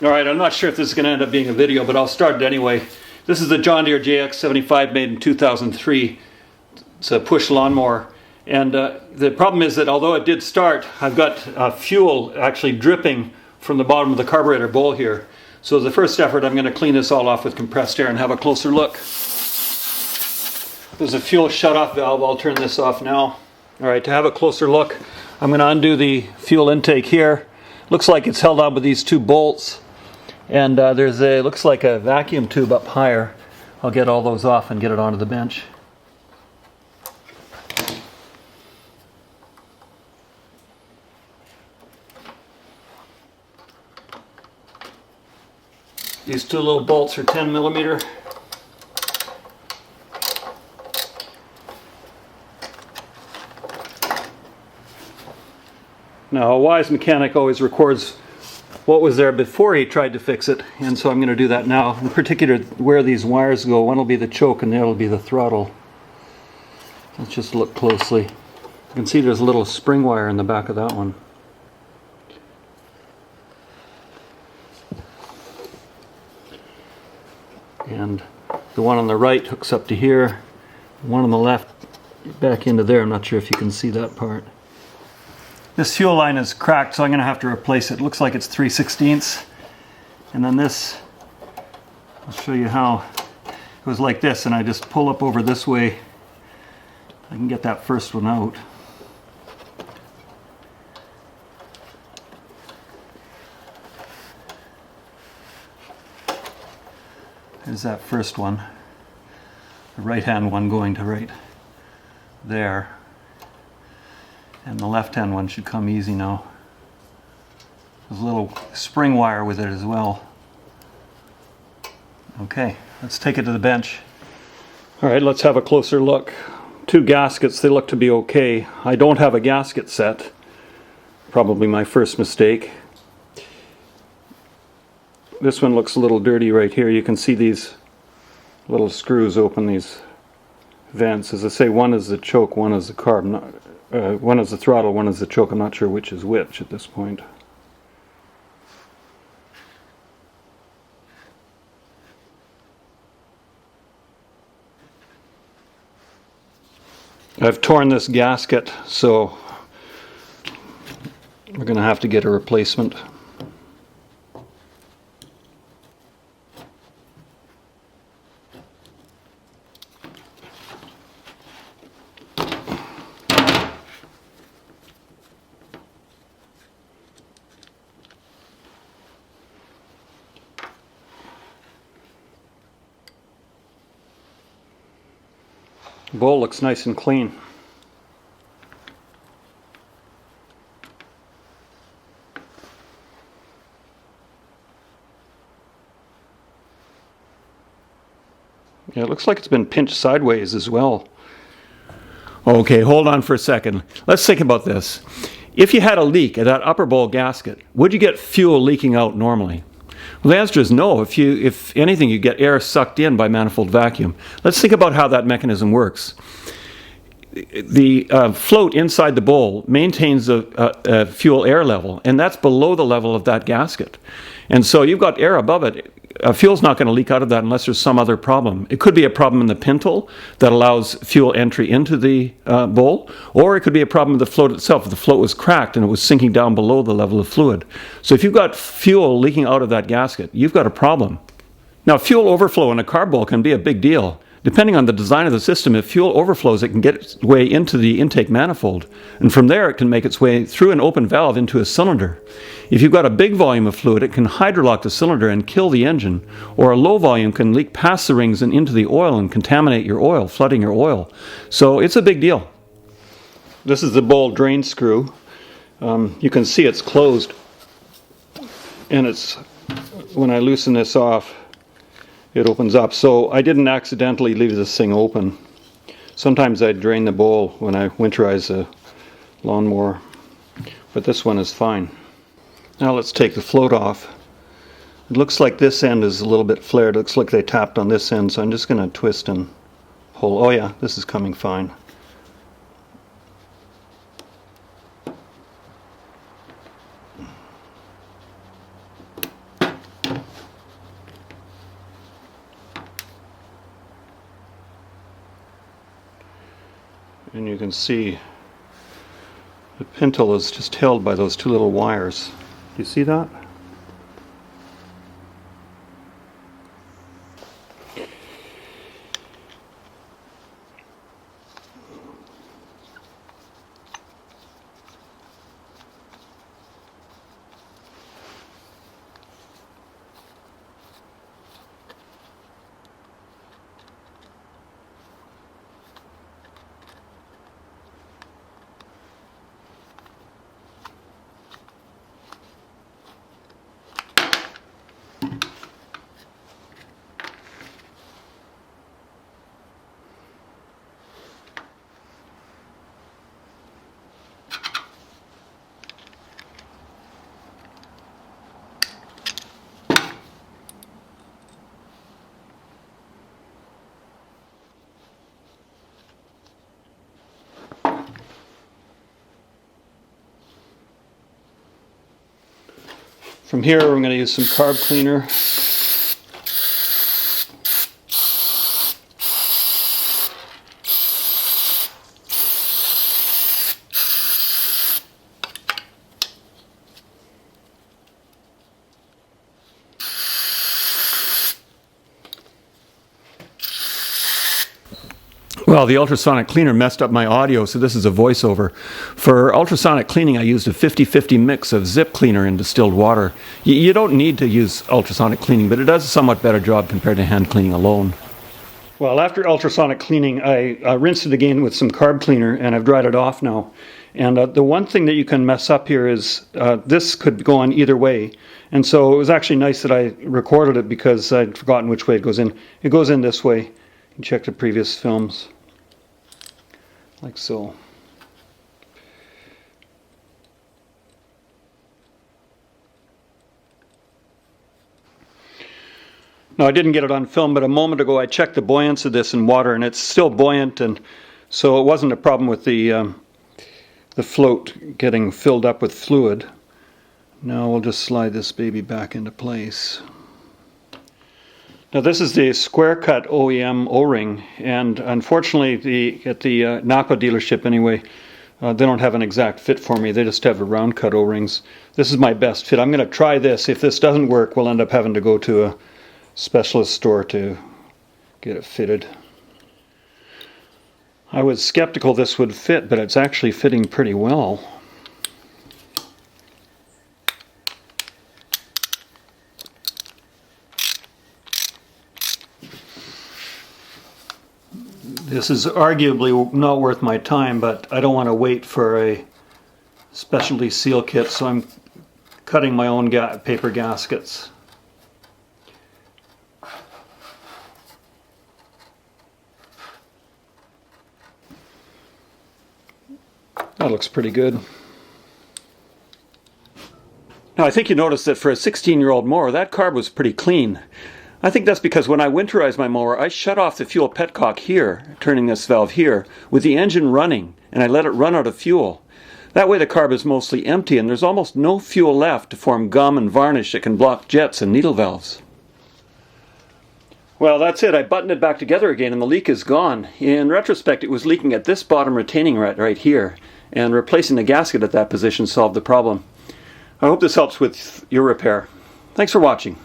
All right, I'm not sure if this is going to end up being a video, but I'll start it anyway. This is the John Deere JX75 made in 2003. It's a push lawnmower. And the problem is that although it did start, I've got fuel actually dripping from the bottom of the carburetor bowl here. So as a first effort, I'm going to clean this all off with compressed air and have a closer look. There's a fuel shut-off valve. I'll turn this off now. All right, to have a closer look, I'm going to undo the fuel intake here. Looks like it's held on with these two bolts. And looks like a vacuum tube up higher. I'll get all those off and get it onto the bench. These two little bolts are 10 millimeter. Now, a wise mechanic always records what was there before he tried to fix it, and so I'm going to do that now. In particular, where these wires go. One will be the choke and the other will be the throttle. Let's just look closely. You can see there's a little spring wire in the back of that one. And the one on the right hooks up to here. The one on the left back into there. I'm not sure if you can see that part. This fuel line is cracked, so I'm going to have to replace it. It looks like it's 3/16. And then this, I'll show you how. It was like this, and I just pull up over this way. I can get that first one out. There's that first one. The right-hand one going to right there. And the left-hand one should come easy now. There's a little spring wire with it as well. Okay, let's take it to the bench. All right, let's have a closer look. Two gaskets, they look to be okay. I don't have a gasket set. Probably my first mistake. This one looks a little dirty right here. You can see these little screws open these vents. As I say, one is the choke, one is the carb. One is the throttle, one is the choke. I'm not sure which is which at this point. I've torn this gasket, so we're going to have to get a replacement. The bowl looks nice and clean. Yeah, it looks like it's been pinched sideways as well. Okay, hold on for a second. Let's think about this. If you had a leak at that upper bowl gasket, would you get fuel leaking out normally? Well, the answer is no. If anything, you get air sucked in by manifold vacuum. Let's think about how that mechanism works. The float inside the bowl maintains a fuel air level, and that's below the level of that gasket. And so you've got air above it. Fuel's not going to leak out of that unless there's some other problem. It could be a problem in the pintle that allows fuel entry into the bowl, or it could be a problem with the float itself. If the float was cracked and it was sinking down below the level of fluid. So if you've got fuel leaking out of that gasket, you've got a problem. Now, fuel overflow in a carb bowl can be a big deal. Depending on the design of the system, if fuel overflows, it can get its way into the intake manifold. And from there, it can make its way through an open valve into a cylinder. If you've got a big volume of fluid, it can hydrolock the cylinder and kill the engine. Or a low volume can leak past the rings and into the oil and contaminate your oil, flooding your oil. So it's a big deal. This is the bowl drain screw. You can see it's closed. And when I loosen this off, it opens up. So I didn't accidentally leave this thing open. Sometimes I drain the bowl when I winterize a lawnmower, but this one is fine. Now let's take the float off. It looks like this end is a little bit flared. It looks like they tapped on this end, so I'm just going to twist and pull. Oh yeah, this is coming fine. And you can see the pintle is just held by those two little wires. Do you see that? From here, we're going to use some carb cleaner. Well, the ultrasonic cleaner messed up my audio, so this is a voiceover. For ultrasonic cleaning, I used a 50-50 mix of zip cleaner and distilled water. You don't need to use ultrasonic cleaning, but it does a somewhat better job compared to hand cleaning alone. Well, after ultrasonic cleaning, I rinsed it again with some carb cleaner, and I've dried it off now. And the one thing that you can mess up here is this could go on either way. And so it was actually nice that I recorded it because I'd forgotten which way it goes in. It goes in this way. You can check the previous films. Like so. Now, I didn't get it on film, but a moment ago I checked the buoyancy of this in water, and it's still buoyant, and so it wasn't a problem with the float getting filled up with fluid. Now we'll just slide this baby back into place. Now this is the square cut OEM O-ring, and unfortunately at the Napa dealership anyway, they don't have an exact fit for me. They just have a round cut O-rings. This is my best fit. I'm going to try this. If this doesn't work, we'll end up having to go to a specialist store to get it fitted. I was skeptical this would fit, but it's actually fitting pretty well. This is arguably not worth my time, but I don't want to wait for a specialty seal kit, so I'm cutting my own paper gaskets. That looks pretty good. Now I think you noticed that for a 16-year-old mower, that carb was pretty clean. I think that's because when I winterize my mower, I shut off the fuel petcock here, turning this valve here, with the engine running, and I let it run out of fuel. That way the carb is mostly empty, and there's almost no fuel left to form gum and varnish that can block jets and needle valves. Well, that's it. I buttoned it back together again, and the leak is gone. In retrospect, it was leaking at this bottom retaining right here, and replacing the gasket at that position solved the problem. I hope this helps with your repair. Thanks for watching.